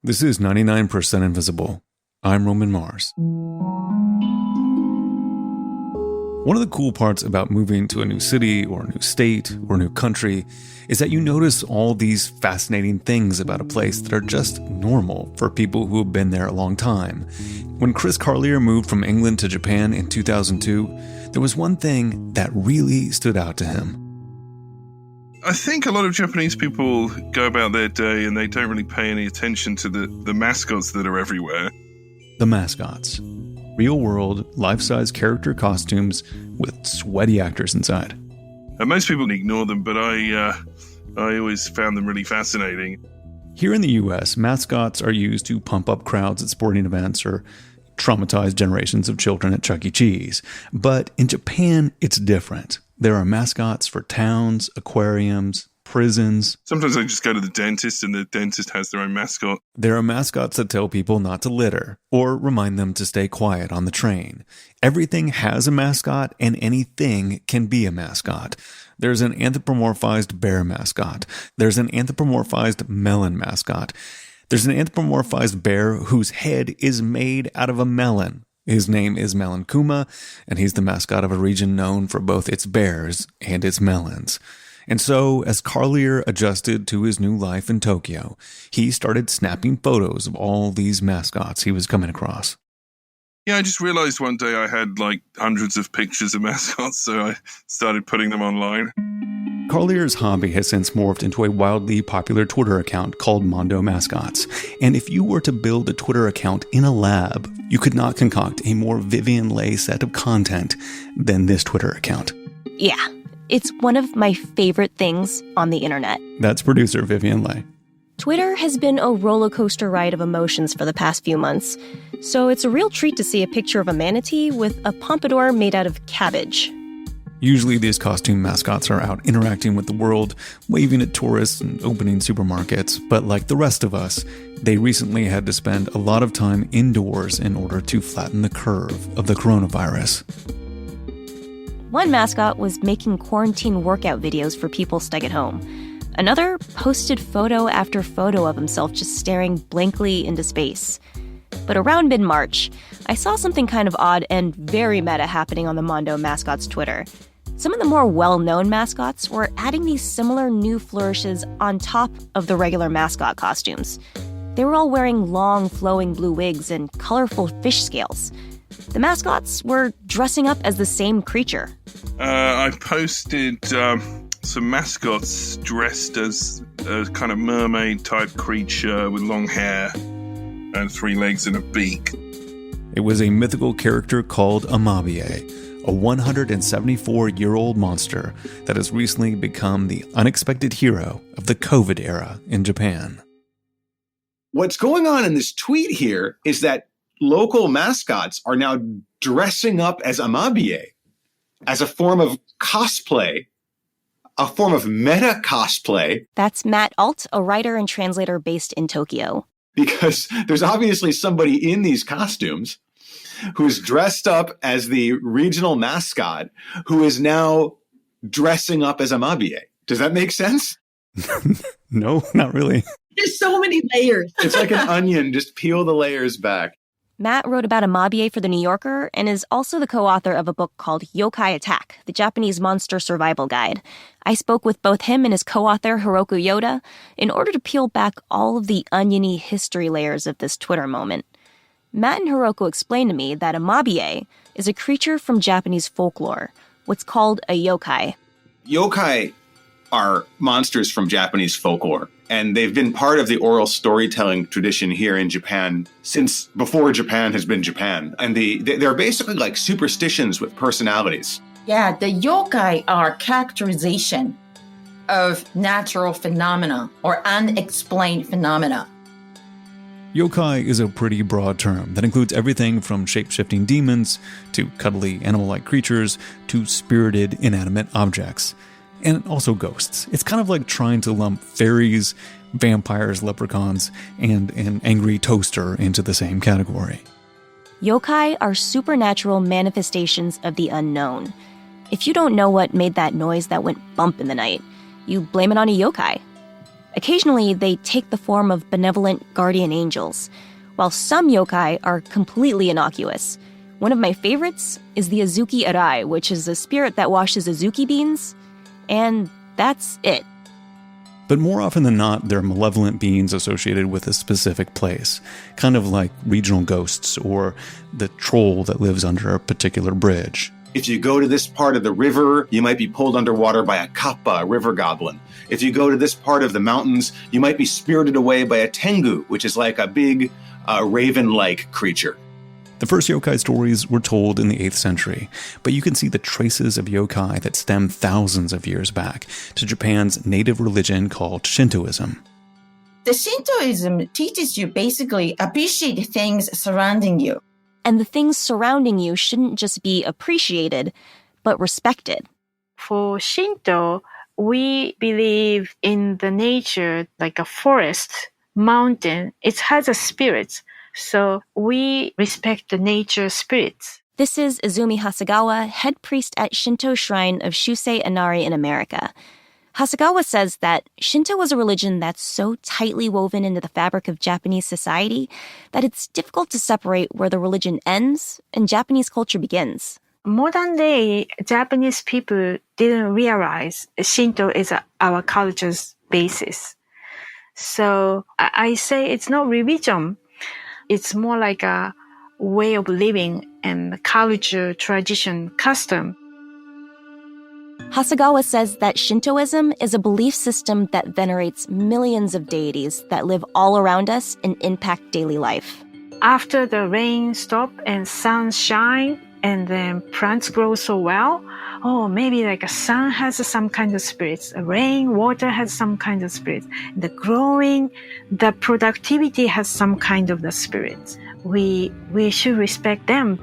This is 99% Invisible. I'm Roman Mars. One of the cool parts about moving to a new city or a new state or a new country is that you notice all these fascinating things about a place that are just normal for people who have been there a long time. When Chris Carlier moved from England to Japan in 2002, there was one thing that really stood out to him. I think a lot of Japanese people go about their day and they don't really pay any attention to the mascots that are everywhere. The mascots. Real-world, life-size character costumes with sweaty actors inside. And most people ignore them, but I always found them really fascinating. Here in the US, mascots are used to pump up crowds at sporting events or traumatize generations of children at Chuck E. Cheese. But in Japan, it's different. There are mascots for towns, aquariums, prisons. Sometimes I just go to the dentist and the dentist has their own mascot. There are mascots that tell people not to litter or remind them to stay quiet on the train. Everything has a mascot and anything can be a mascot. There's an anthropomorphized bear mascot. There's an anthropomorphized melon mascot. There's an anthropomorphized bear whose head is made out of a melon. His name is Melon Kuma, and he's the mascot of a region known for both its bears and its melons. And so, as Carlier adjusted to his new life in Tokyo, he started snapping photos of all these mascots he was coming across. Yeah, I just realized one day I had like hundreds of pictures of mascots, so I started putting them online. Carlier's hobby has since morphed into a wildly popular Twitter account called Mondo Mascots. And if you were to build a Twitter account in a lab, you could not concoct a more Vivian Leigh set of content than this Twitter account. Yeah, it's one of my favorite things on the internet. That's producer Vivian Leigh. Twitter has been a roller coaster ride of emotions for the past few months, so it's a real treat to see a picture of a manatee with a pompadour made out of cabbage. Usually these costume mascots are out interacting with the world, waving at tourists and opening supermarkets, but like the rest of us, they recently had to spend a lot of time indoors in order to flatten the curve of the coronavirus. One mascot was making quarantine workout videos for people stuck at home. Another posted photo after photo of himself just staring blankly into space. But around mid-March, I saw something kind of odd and very meta happening on the Mondo Mascots Twitter. Some of the more well-known mascots were adding these similar new flourishes on top of the regular mascot costumes. They were all wearing long, flowing blue wigs and colorful fish scales. The mascots were dressing up as the same creature. I posted some mascots dressed as a kind of mermaid-type creature with long hair and 3 legs and a beak. It was a mythical character called Amabie, a 174-year-old monster that has recently become the unexpected hero of the COVID era in Japan. What's going on in this tweet here is that local mascots are now dressing up as Amabie as a form of cosplay, a form of meta cosplay. That's Matt Alt, a writer and translator based in Tokyo. Because there's obviously somebody in these costumes who's dressed up as the regional mascot who is now dressing up as Amabie. Does that make sense? No, not really. There's so many layers. It's like an onion. Just peel the layers back. Matt wrote about Amabie for The New Yorker and is also the co-author of a book called Yokai Attack, the Japanese Monster Survival Guide. I spoke with both him and his co-author, Hiroku Yoda, in order to peel back all of the oniony history layers of this Twitter moment. Matt and Hiroku explained to me that Amabie is a creature from Japanese folklore, what's called a yokai. Yokai are monsters from Japanese folklore, and they've been part of the oral storytelling tradition here in Japan since before Japan has been Japan. And they're basically like superstitions with personalities. Yeah, the yokai are characterization of natural phenomena or unexplained phenomena. Yokai is a pretty broad term that includes everything from shape-shifting demons to cuddly animal-like creatures to spirited inanimate objects. And also ghosts. It's kind of like trying to lump fairies, vampires, leprechauns, and an angry toaster into the same category. Yokai are supernatural manifestations of the unknown. If you don't know what made that noise that went bump in the night, you blame it on a yokai. Occasionally, they take the form of benevolent guardian angels, while some yokai are completely innocuous. One of my favorites is the Azuki Arai, which is a spirit that washes azuki beans, and that's it. But more often than not, they're malevolent beings associated with a specific place, kind of like regional ghosts or the troll that lives under a particular bridge. If you go to this part of the river, you might be pulled underwater by a kappa, a river goblin. If you go to this part of the mountains, you might be spirited away by a tengu, which is like a big raven-like creature. The first yokai stories were told in the 8th century, but you can see the traces of yokai that stem thousands of years back to Japan's native religion called Shintoism. The Shintoism teaches you basically appreciate things surrounding you. And the things surrounding you shouldn't just be appreciated, but respected. For Shinto, we believe in the nature, like a forest, mountain. It has a spirit. So we respect the nature spirits. This is Izumi Hasegawa, head priest at Shinto Shrine of Shusei Inari in America. Hasegawa says that Shinto was a religion that's so tightly woven into the fabric of Japanese society that it's difficult to separate where the religion ends and Japanese culture begins. Modern day Japanese people didn't realize Shinto is our culture's basis. So I say it's not religion. It's more like a way of living and culture, tradition, custom. Hasegawa says that Shintoism is a belief system that venerates millions of deities that live all around us and impact daily life. After the rain stop and sun shine and then plants grow so well, maybe like a sun has some kind of spirits, rain, water has some kind of spirits. The growing, the productivity has some kind of the spirits. We should respect them.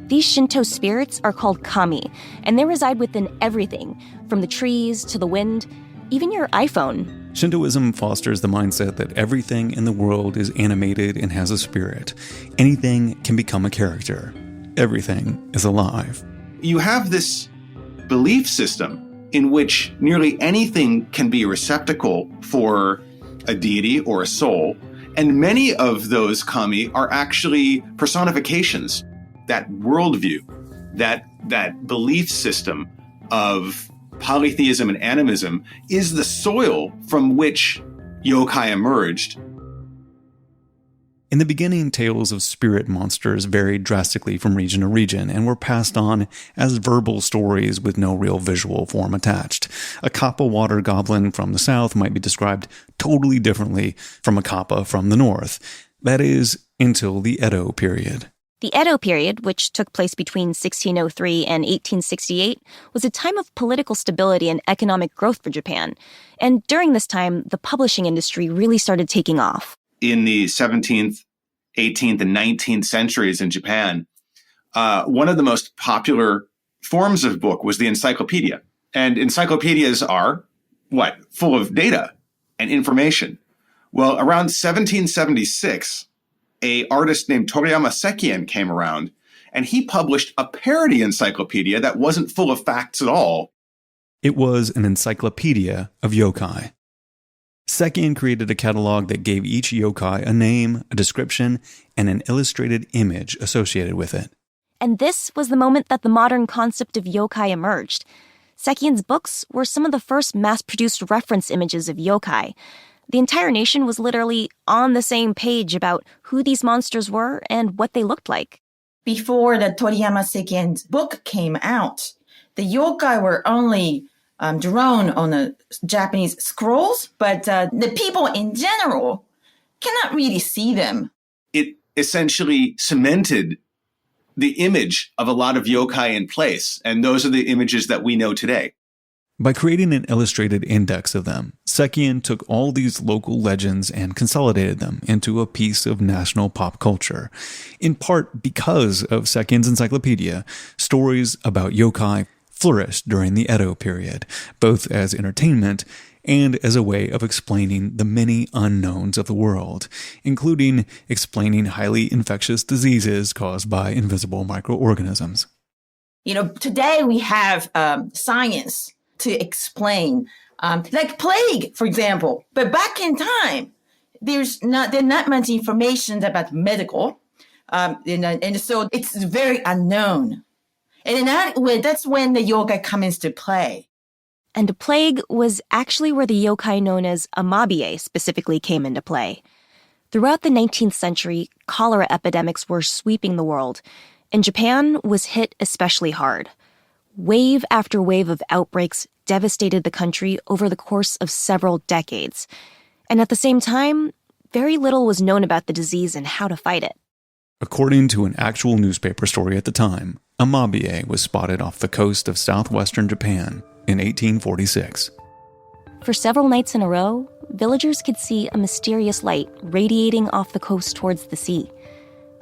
These Shinto spirits are called kami, and they reside within everything, from the trees to the wind, even your iPhone. Shintoism fosters the mindset that everything in the world is animated and has a spirit. Anything can become a character. Everything is alive. You have this belief system in which nearly anything can be a receptacle for a deity or a soul, and many of those kami are actually personifications. That worldview, that belief system of polytheism and animism is the soil from which yokai emerged. In the beginning, tales of spirit monsters varied drastically from region to region and were passed on as verbal stories with no real visual form attached. A kappa water goblin from the south might be described totally differently from a kappa from the north. That is, until the Edo period. The Edo period, which took place between 1603 and 1868, was a time of political stability and economic growth for Japan. And during this time, the publishing industry really started taking off. In the 17th, 18th, and 19th centuries in Japan, one of the most popular forms of book was the encyclopedia. And encyclopedias are, full of data and information. Well, around 1776, an artist named Toriyama Sekien came around, and he published a parody encyclopedia that wasn't full of facts at all. It was an encyclopedia of yokai. Sekien created a catalog that gave each yokai a name, a description, and an illustrated image associated with it. And this was the moment that the modern concept of yokai emerged. Sekien's books were some of the first mass-produced reference images of yokai. The entire nation was literally on the same page about who these monsters were and what they looked like. Before the Toriyama Sekien's book came out, the yokai were only drawn on the Japanese scrolls, but the people in general cannot really see them. It essentially cemented the image of a lot of yokai in place, and those are the images that we know today. By creating an illustrated index of them, Sekien took all these local legends and consolidated them into a piece of national pop culture. In part because of Sekien's encyclopedia, stories about yokai flourished during the Edo period, both as entertainment and as a way of explaining the many unknowns of the world, including explaining highly infectious diseases caused by invisible microorganisms. Today we have science to explain like plague, for example. But back in time, there's not much information about medical, and so it's very unknown. And in that way, that's when the yokai comes into play. And plague was actually where the yokai known as amabie specifically came into play. Throughout the 19th century, cholera epidemics were sweeping the world, and Japan was hit especially hard. Wave after wave of outbreaks devastated the country over the course of several decades. And at the same time, very little was known about the disease and how to fight it. According to an actual newspaper story at the time, amabie was spotted off the coast of southwestern Japan in 1846. For several nights in a row, villagers could see a mysterious light radiating off the coast towards the sea.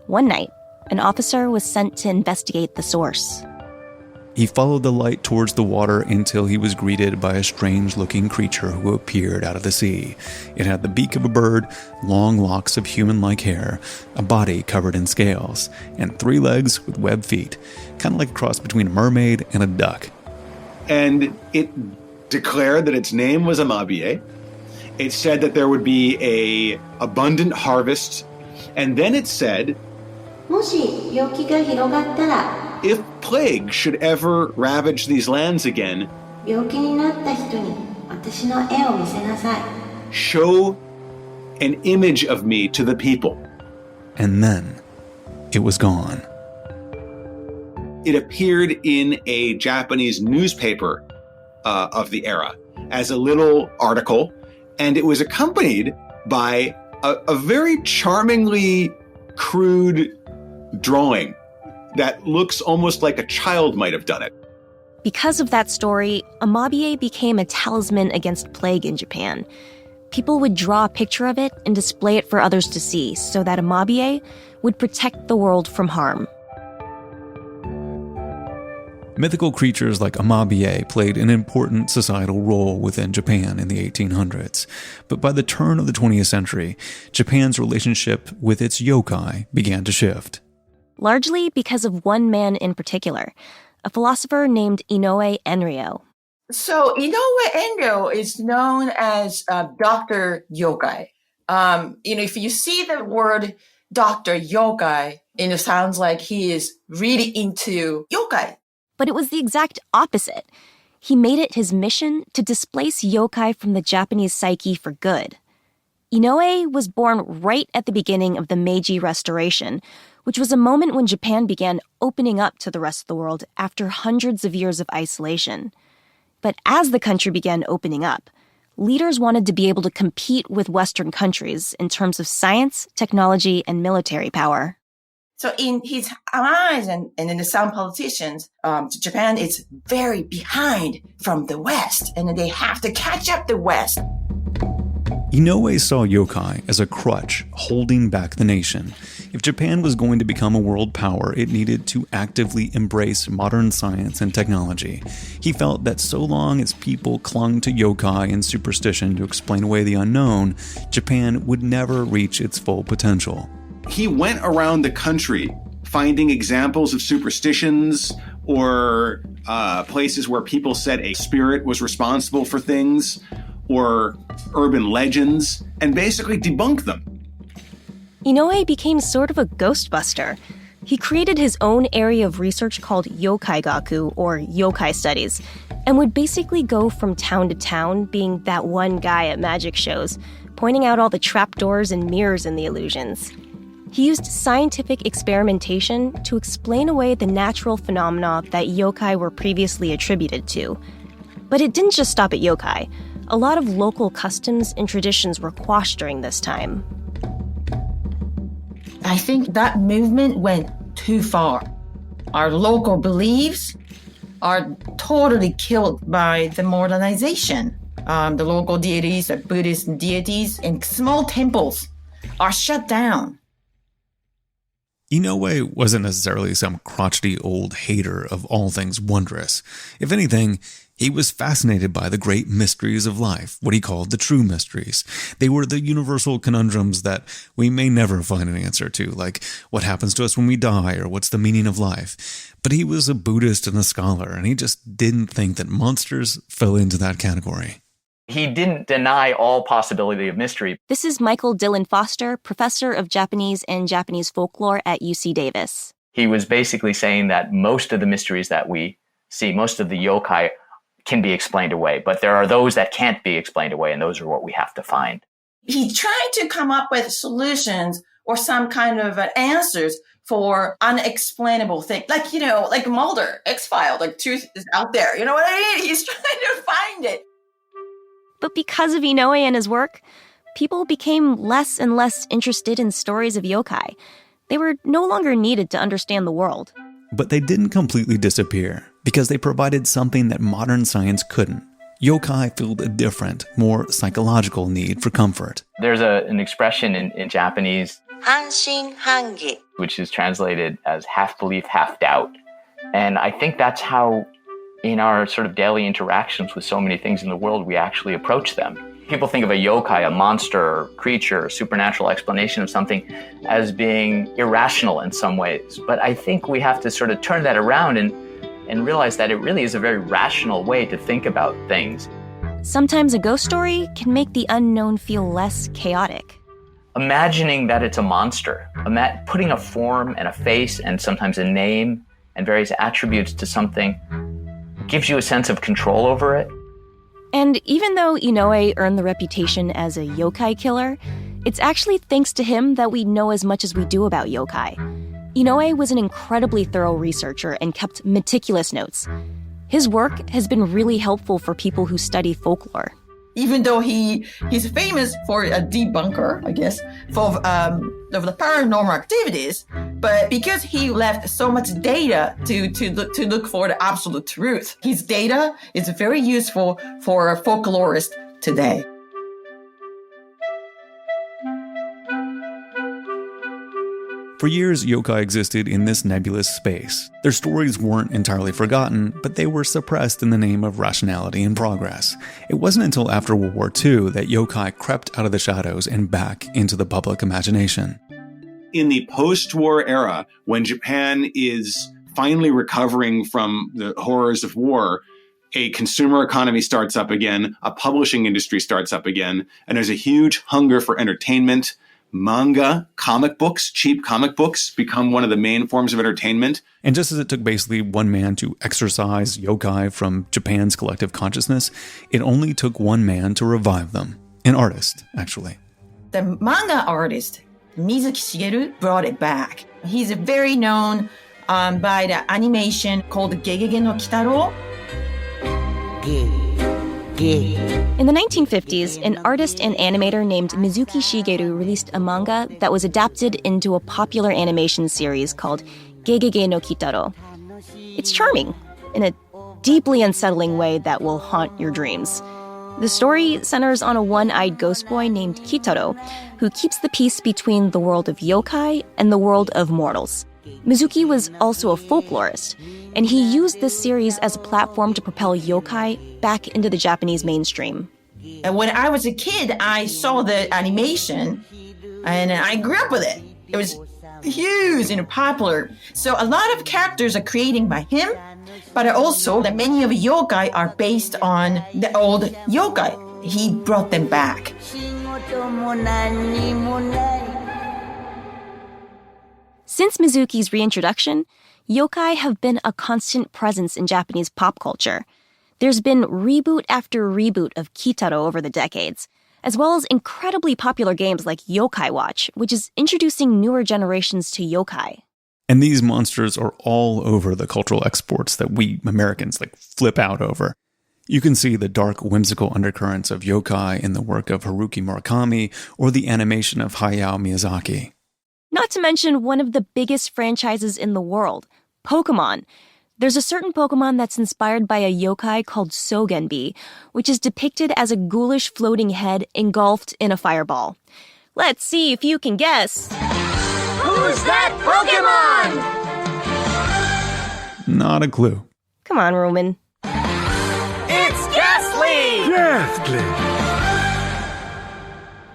One night, an officer was sent to investigate the source. He followed the light towards the water until he was greeted by a strange-looking creature who appeared out of the sea. It had the beak of a bird, long locks of human-like hair, a body covered in scales, and 3 legs with webbed feet, kind of like a cross between a mermaid and a duck. And it declared that its name was amabie. It said that there would be a abundant harvest, and then it said, もし病気が広がったら if plague should ever ravage these lands again, 病気になった人に私の絵を見せなさい show an image of me to the people. And then, it was gone. It appeared in a Japanese newspaper of the era as a little article, and it was accompanied by a very charmingly crude drawing that looks almost like a child might have done it. Because of that story, amabie became a talisman against plague in Japan. People would draw a picture of it and display it for others to see so that amabie would protect the world from harm. Mythical creatures like amabie played an important societal role within Japan in the 1800s. But by the turn of the 20th century, Japan's relationship with its yokai began to shift. Largely because of one man in particular, a philosopher named Inoue Enryo. So Inoue Enryo is known as Dr. Yokai. If you see the word Dr. Yokai, it sounds like he is really into yokai. But it was the exact opposite. He made it his mission to displace yokai from the Japanese psyche for good. Inoue was born right at the beginning of the Meiji Restoration, which was a moment when Japan began opening up to the rest of the world after hundreds of years of isolation. But as the country began opening up, leaders wanted to be able to compete with Western countries in terms of science, technology, and military power. So in his eyes and in some politicians, Japan is very behind from the West, and they have to catch up the West. Inoue saw yokai as a crutch holding back the nation. If Japan was going to become a world power, it needed to actively embrace modern science and technology. He felt that so long as people clung to yokai and superstition to explain away the unknown, Japan would never reach its full potential. He went around the country finding examples of superstitions or places where people said a spirit was responsible for things, or urban legends, and basically debunk them. Inoue became sort of a ghostbuster. He created his own area of research called Yokai Gaku, or yokai studies, and would basically go from town to town being that one guy at magic shows, pointing out all the trapdoors and mirrors in the illusions. He used scientific experimentation to explain away the natural phenomena that yokai were previously attributed to. But it didn't just stop at yokai. A lot of local customs and traditions were quashed during this time. I think that movement went too far. Our local beliefs are totally killed by the modernization. The local deities, the Buddhist deities, and small temples are shut down. Inoue wasn't necessarily some crotchety old hater of all things wondrous. If anything, he was fascinated by the great mysteries of life, what he called the true mysteries. They were the universal conundrums that we may never find an answer to, like what happens to us when we die or what's the meaning of life. But he was a Buddhist and a scholar, and he just didn't think that monsters fell into that category. He didn't deny all possibility of mystery. This is Michael Dillon Foster, professor of Japanese and Japanese folklore at UC Davis. He was basically saying that most of the mysteries that we see, most of the yokai can be explained away, but there are those that can't be explained away, and those are what we have to find. He tried to come up with solutions or some kind of answers for unexplainable things. Like Mulder, X-File, like truth is out there. You know what I mean? He's trying to find it. But because of Inoue and his work, people became less and less interested in stories of yokai. They were no longer needed to understand the world. But they didn't completely disappear, because they provided something that modern science couldn't. Yokai filled a different, more psychological need for comfort. There's an expression in Japanese, 半信半疑 which is translated as half belief, half doubt. And I think that's how, in our sort of daily interactions with so many things in the world, we actually approach them. People think of a yokai, a monster, or creature, a supernatural explanation of something, as being irrational in some ways. But I think we have to sort of turn that around and realize that it really is a very rational way to think about things. Sometimes a ghost story can make the unknown feel less chaotic. Imagining that it's a monster, putting a form and a face and sometimes a name and various attributes to something gives you a sense of control over it. And even though Inoue earned the reputation as a yokai killer, it's actually thanks to him that we know as much as we do about yokai. Inoue was an incredibly thorough researcher and kept meticulous notes. His work has been really helpful for people who study folklore. Even though he's famous for a debunker, I guess, of the paranormal activities, but because he left so much data to look for the absolute truth, his data is very useful for a folklorist today. For years, yokai existed in this nebulous space. Their stories weren't entirely forgotten, but they were suppressed in the name of rationality and progress. It wasn't until after World War II that yokai crept out of the shadows and back into the public imagination. In the post-war era, when Japan is finally recovering from the horrors of war, a consumer economy starts up again, a publishing industry starts up again, and there's a huge hunger for entertainment. Manga, comic books, cheap comic books become one of the main forms of entertainment. And just as it took basically one man to exorcise yokai from Japan's collective consciousness, it only took one man to revive them. An artist, actually. The manga artist, Mizuki Shigeru, brought it back. He's very known by the animation called Gegege no Kitaro. In the 1950s, an artist and animator named Mizuki Shigeru released a manga that was adapted into a popular animation series called Gegege no Kitaro. It's charming, in a deeply unsettling way that will haunt your dreams. The story centers on a one-eyed ghost boy named Kitaro, who keeps the peace between the world of yokai and the world of mortals. Mizuki was also a folklorist, and he used this series as a platform to propel yokai back into the Japanese mainstream. And when I was a kid, I saw the animation, and I grew up with it. It was huge and popular. So a lot of characters are created by him, but also that many of yokai are based on the old yokai. He brought them back. Since Mizuki's reintroduction, yokai have been a constant presence in Japanese pop culture. There's been reboot after reboot of Kitaro over the decades, as well as incredibly popular games like Yokai Watch, which is introducing newer generations to yokai. And these monsters are all over the cultural exports that we Americans flip out over. You can see the dark, whimsical undercurrents of yokai in the work of Haruki Murakami or the animation of Hayao Miyazaki. Not to mention one of the biggest franchises in the world, Pokemon. There's a certain Pokemon that's inspired by a yokai called Sogenbi, which is depicted as a ghoulish floating head engulfed in a fireball. Let's see if you can guess. Who's that Pokemon? Not a clue. Come on, Roman. It's Ghastly! Ghastly!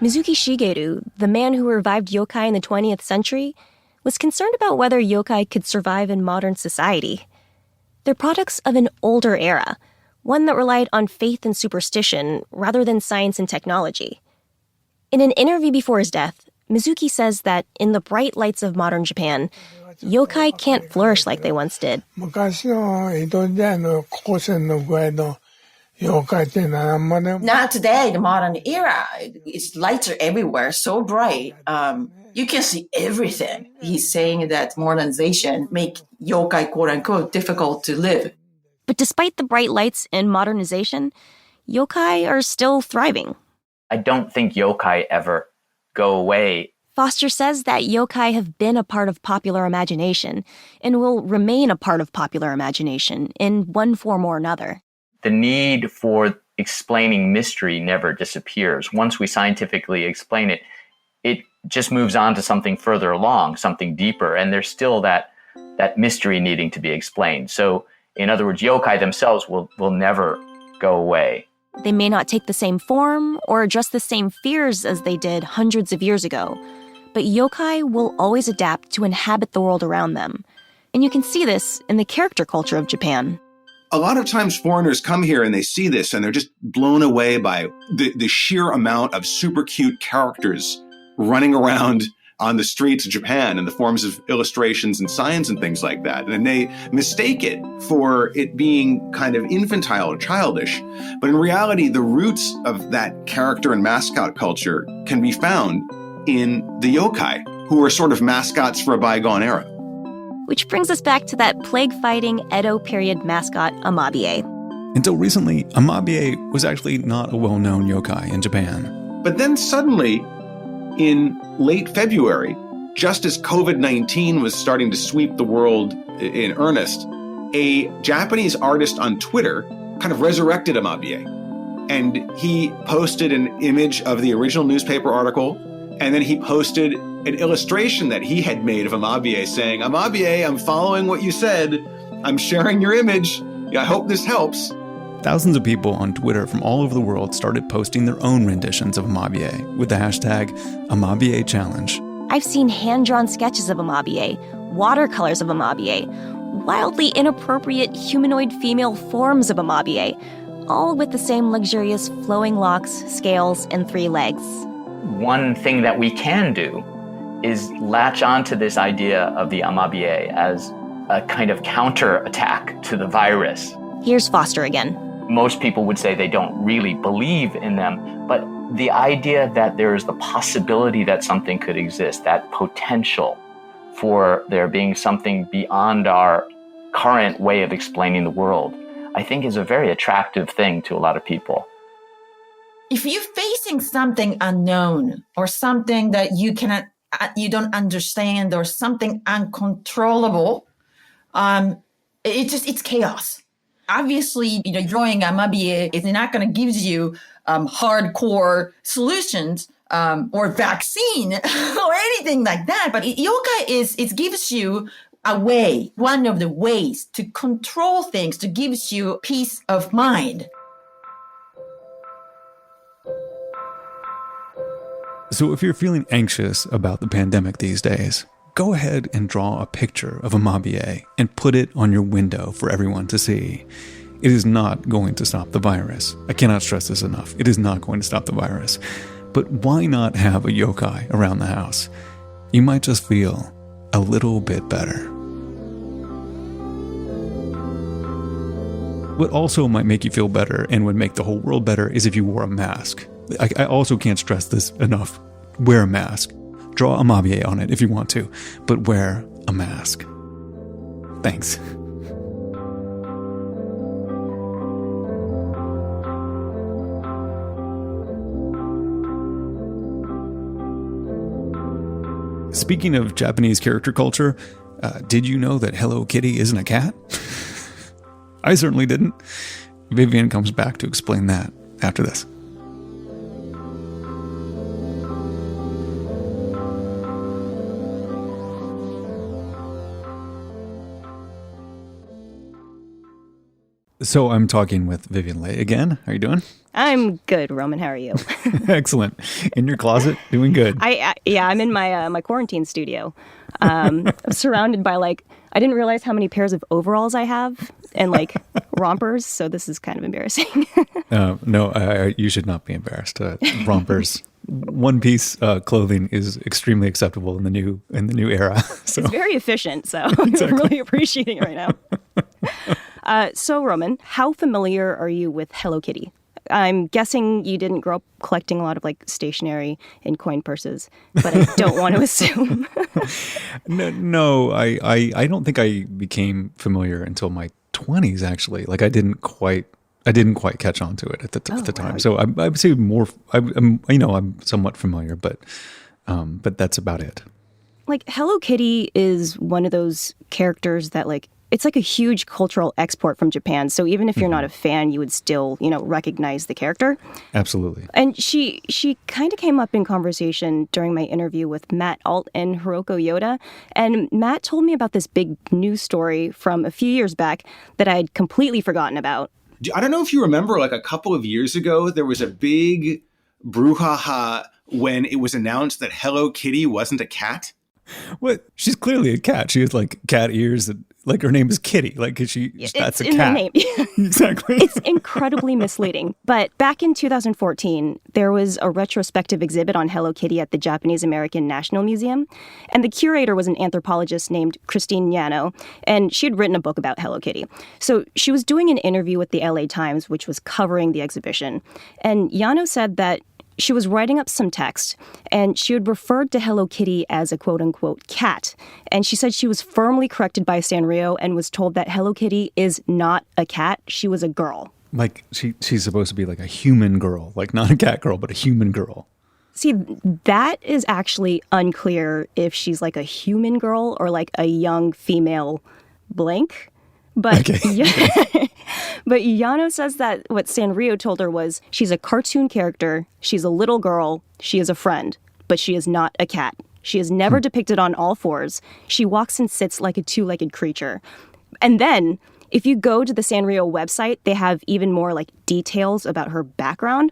Mizuki Shigeru, the man who revived yokai in the 20th century, was concerned about whether yokai could survive in modern society. They're products of an older era, one that relied on faith and superstition rather than science and technology. In an interview before his death, Mizuki says that in the bright lights of modern Japan, yokai can't flourish like they once did. Not today, the modern era. It's lights are everywhere, so bright. You can see everything. He's saying that modernization make yokai, quote unquote, difficult to live. But despite the bright lights and modernization, yokai are still thriving. I don't think yokai ever go away. Foster says that yokai have been a part of popular imagination and will remain a part of popular imagination in one form or another. The need for explaining mystery never disappears. Once we scientifically explain it, it just moves on to something further along, something deeper, and there's still that mystery needing to be explained. So, in other words, yokai themselves will never go away. They may not take the same form or address the same fears as they did hundreds of years ago, but yokai will always adapt to inhabit the world around them. And you can see this in the character culture of Japan. A lot of times foreigners come here and they see this and they're just blown away by the sheer amount of super cute characters running around on the streets of Japan in the forms of illustrations and signs and things like that. And they mistake it for it being kind of infantile or childish. But in reality, the roots of that character and mascot culture can be found in the yokai, who are sort of mascots for a bygone era. Which brings us back to that plague-fighting Edo period mascot, Amabie. Until recently, Amabie was actually not a well-known yokai in Japan. But then suddenly, in late February, just as COVID-19 was starting to sweep the world in earnest, a Japanese artist on Twitter kind of resurrected Amabie. And he posted an image of the original newspaper article, and then he posted an illustration that he had made of Amabie saying, "Amabie, I'm following what you said. I'm sharing your image. I hope this helps." Thousands of people on Twitter from all over the world started posting their own renditions of Amabie with the hashtag Amabie Challenge. I've seen hand-drawn sketches of Amabie, watercolors of Amabie, wildly inappropriate humanoid female forms of Amabie, all with the same luxurious flowing locks, scales, and 3 legs. One thing that we can do is latch onto this idea of the Amabie as a kind of counterattack to the virus. Here's Foster again. Most people would say they don't really believe in them, but the idea that there is the possibility that something could exist, that potential for there being something beyond our current way of explaining the world, I think is a very attractive thing to a lot of people. If you're facing something unknown or something that you don't understand or something uncontrollable, it's chaos. Obviously, drawing Amabie is not going to give you hardcore solutions or vaccine or anything like that. But yokai it gives you a way, one of the ways to control things, to gives you peace of mind. So if you're feeling anxious about the pandemic these days, go ahead and draw a picture of Amabie and put it on your window for everyone to see. It is not going to stop the virus. I cannot stress this enough. It is not going to stop the virus. But why not have a yokai around the house? You might just feel a little bit better. What also might make you feel better and would make the whole world better is if you wore a mask. I also can't stress this enough. Wear a mask. Draw Amabie on it if you want to, but wear a mask. Thanks. Speaking of Japanese character culture, did you know that Hello Kitty isn't a cat? I certainly didn't. Vivian comes back to explain that after this. So I'm talking with Vivian Leigh again. How are you doing? I'm good, Roman. How are you? Excellent. In your closet, doing good. I'm in my quarantine studio. I'm surrounded by I didn't realize how many pairs of overalls I have and rompers, so this is kind of embarrassing. No, you should not be embarrassed. Rompers, one-piece clothing is extremely acceptable in the new era. So It's very efficient, so I'm really appreciating it right now. So Roman, how familiar are you with Hello Kitty? I'm guessing you didn't grow up collecting a lot of stationery and coin purses, but I don't want to assume. No, I don't think I became familiar until my 20s. Actually, I didn't quite catch on to it at the time. Wow. So I would say more. I'm somewhat familiar, but that's about it. Hello Kitty is one of those characters that it's a huge cultural export from Japan. So even if you're not a fan, you would still, recognize the character. Absolutely. And she kind of came up in conversation during my interview with Matt Alt and Hiroko Yoda. And Matt told me about this big news story from a few years back that I had completely forgotten about. I don't know if you remember, a couple of years ago, there was a big brouhaha when it was announced that Hello Kitty wasn't a cat. What? She's clearly a cat. She has cat ears. That, her name is Kitty. That's a in cat. The name. Exactly. It's incredibly misleading. But back in 2014, there was a retrospective exhibit on Hello Kitty at the Japanese American National Museum. And the curator was an anthropologist named Christine Yano, and she had written a book about Hello Kitty. So she was doing an interview with the LA Times, which was covering the exhibition. And Yano said that she was writing up some text, and she had referred to Hello Kitty as a quote-unquote cat. And she said she was firmly corrected by Sanrio and was told that Hello Kitty is not a cat. She was a girl. She's supposed to be a human girl, not a cat girl, but a human girl. See, that is actually unclear if she's a human girl or a young female blank. But okay. But Yano says that what Sanrio told her was she's a cartoon character, she's a little girl, she is a friend, but she is not a cat. She is never depicted on all fours. She walks and sits like a two-legged creature. And then, if you go to the Sanrio website, they have even more details about her background.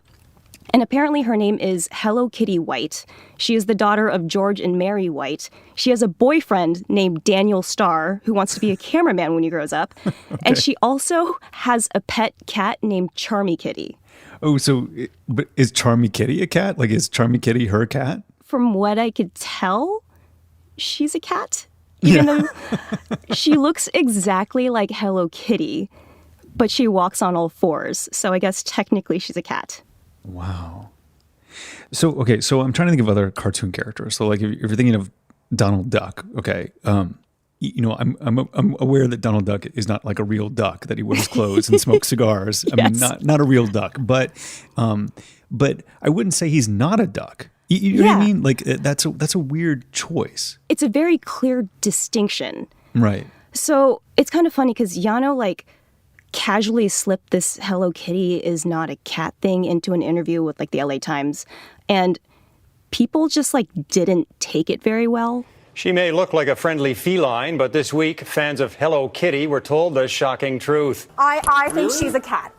And apparently her name is Hello Kitty White. She is the daughter of George and Mary White. She has a boyfriend named Daniel Starr, who wants to be a cameraman when he grows up. Okay. And she also has a pet cat named Charmy Kitty. Oh, but is Charmy Kitty a cat? Is Charmy Kitty her cat? From what I could tell, she's a cat. Even though she looks exactly like Hello Kitty, but she walks on all fours. So I guess technically she's a cat. Wow. So I'm trying to think of other cartoon characters. So if you're thinking of Donald Duck, okay, I'm aware that Donald Duck is not a real duck, that he wears clothes and smokes cigars. Yes. I mean, not a real duck, but I wouldn't say he's not a duck. You know what I mean? That's a weird choice. It's a very clear distinction. Right. So it's kind of funny because Yano casually slipped this Hello Kitty is not a cat thing into an interview with the LA Times, and people just didn't take it very well. She may look like a friendly feline, but this week fans of Hello Kitty were told the shocking truth. I think she's a cat.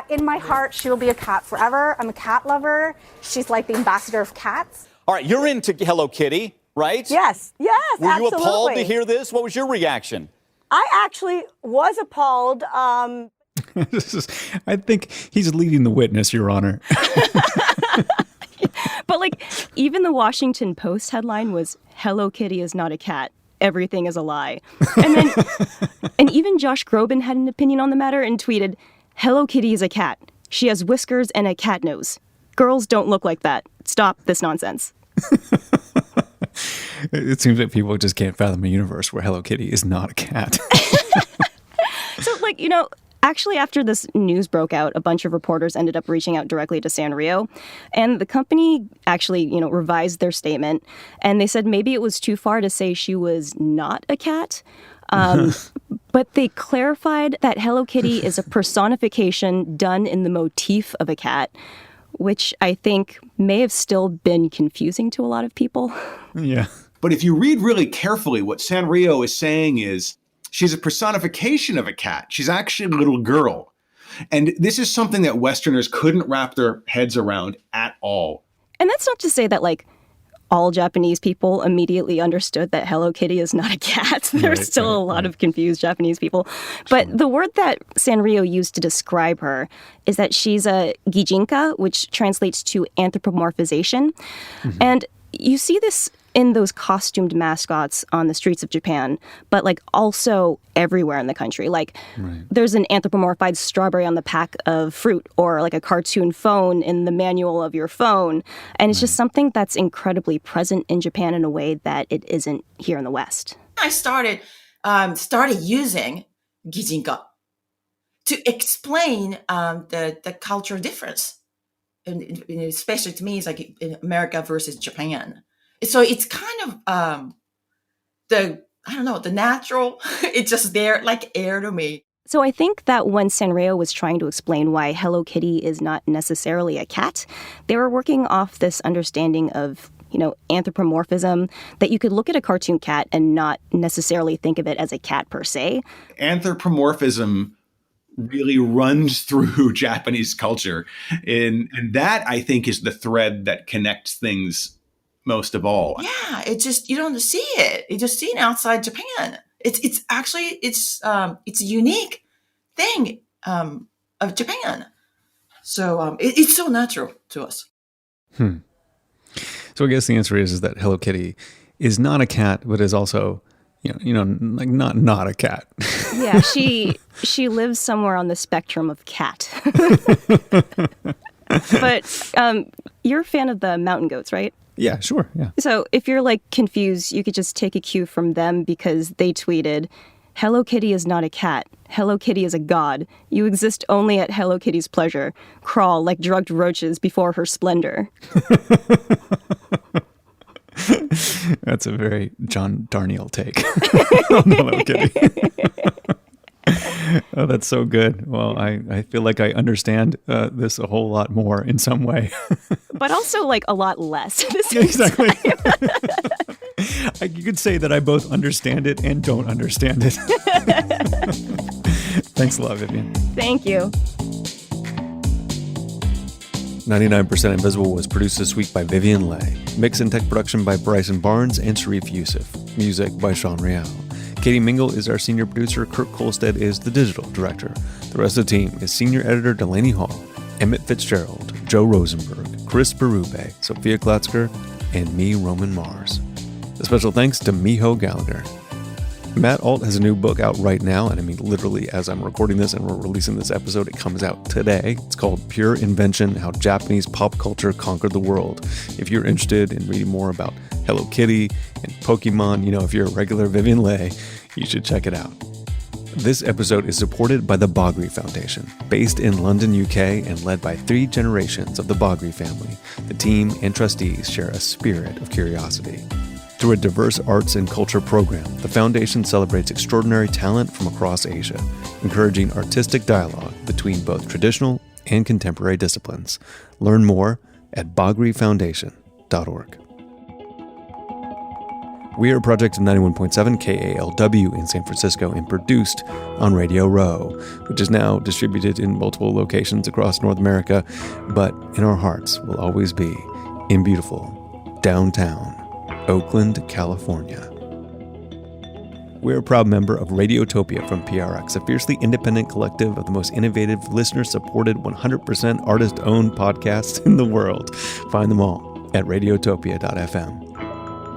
In my heart, she will be a cat forever. I'm a cat lover. She's the ambassador of cats. All right, you're into Hello Kitty, right? Yes, Were absolutely. you appalled to hear this? What was your reaction? I actually was appalled. I think he's leading the witness, Your Honor. But even the Washington Post headline was Hello Kitty is not a cat. Everything is a lie. And even Josh Groban had an opinion on the matter and tweeted, Hello Kitty is a cat. She has whiskers and a cat nose. Girls don't look like that. Stop this nonsense. It seems that people just can't fathom a universe where Hello Kitty is not a cat. So, actually after this news broke out, a bunch of reporters ended up reaching out directly to Sanrio. And the company actually, revised their statement. And they said maybe it was too far to say she was not a cat. But they clarified that Hello Kitty is a personification done in the motif of a cat, which I think may have still been confusing to a lot of people. Yeah. But if you read really carefully, what Sanrio is saying is she's a personification of a cat. She's actually a little girl. And this is something that Westerners couldn't wrap their heads around at all. And that's not to say that, like, all Japanese people immediately understood that Hello Kitty is not a cat. There's still a lot of confused Japanese people. But the word that Sanrio used to describe her is that she's a gijinka, which translates to anthropomorphization. And you see this in those costumed mascots on the streets of Japan, but like also everywhere in the country. Like there's an anthropomorphized strawberry on the pack of fruit, or like a cartoon phone in the manual of your phone. And it's just something that's incredibly present in Japan in a way that it isn't here in the West. I started using gijinka to explain the cultural difference. And especially to me, it's like in America versus Japan. So it's kind of the natural. It's just there like air to me. So I think that when Sanrio was trying to explain why Hello Kitty is not necessarily a cat, they were working off this understanding of, anthropomorphism, that you could look at a cartoon cat and not necessarily think of it as a cat per se. Anthropomorphism really runs through Japanese culture. And that, I think, is the thread that connects things most of all. Yeah, it's just, you don't see it. You just see it outside Japan. It's actually a unique thing of Japan. So it's so natural to us. So I guess the answer is that Hello Kitty is not a cat, but is also, like not a cat. Yeah, she lives somewhere on the spectrum of cat. But you're a fan of the mountain goats, right? Yeah, sure. Yeah. So if you're like confused, you could just take a cue from them, because they tweeted, "Hello Kitty is not a cat. Hello Kitty is a god. You exist only at Hello Kitty's pleasure. Crawl like drugged roaches before her splendor." That's a very John Darnielle take on Hello Kitty. Oh, that's so good. Well, I feel like I understand this a whole lot more in some way. But also like a lot less. Yeah, exactly. You could say that I both understand it and don't understand it. Thanks a lot, Vivian. Thank you. 99% Invisible was produced this week by Vivian Leigh. Mix and tech production by Bryson Barnes and Sharif Yusuf. Music by Sean Real. Katie Mingle is our senior producer. Kirk Kolstad is the digital director. The rest of the team is senior editor Delaney Hall, Emmett Fitzgerald, Joe Rosenberg, Chris Berube, Sophia Klatzker, and me, Roman Mars. A special thanks to Miho Gallagher. Matt Alt has a new book out right now, and I mean literally as I'm recording this and we're releasing this episode, it comes out today. It's called Pure Invention: How Japanese Pop Culture Conquered the World. If you're interested in reading more about Hello Kitty and Pokemon, if you're a regular Vivian Leigh, you should check it out. This episode is supported by the Bogri Foundation, based in London, UK, and led by 3 generations of the Bogri family. The team and trustees share a spirit of curiosity. Through a diverse arts and culture program, the foundation celebrates extraordinary talent from across Asia, encouraging artistic dialogue between both traditional and contemporary disciplines. Learn more at bogrifoundation.org. We are a project of 91.7 KALW in San Francisco and produced on Radio Row, which is now distributed in multiple locations across North America, but in our hearts will always be in beautiful downtown Oakland, California. We're a proud member of Radiotopia from PRX, a fiercely independent collective of the most innovative, listener-supported, 100% artist-owned podcasts in the world. Find them all at radiotopia.fm.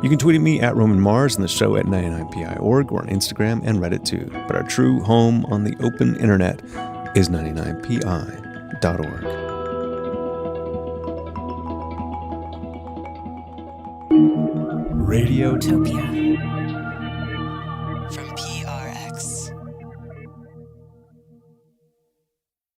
You can tweet at me at Roman Mars and the show at 99pi.org or on Instagram and Reddit too. But our true home on the open internet is 99pi.org. Radiotopia.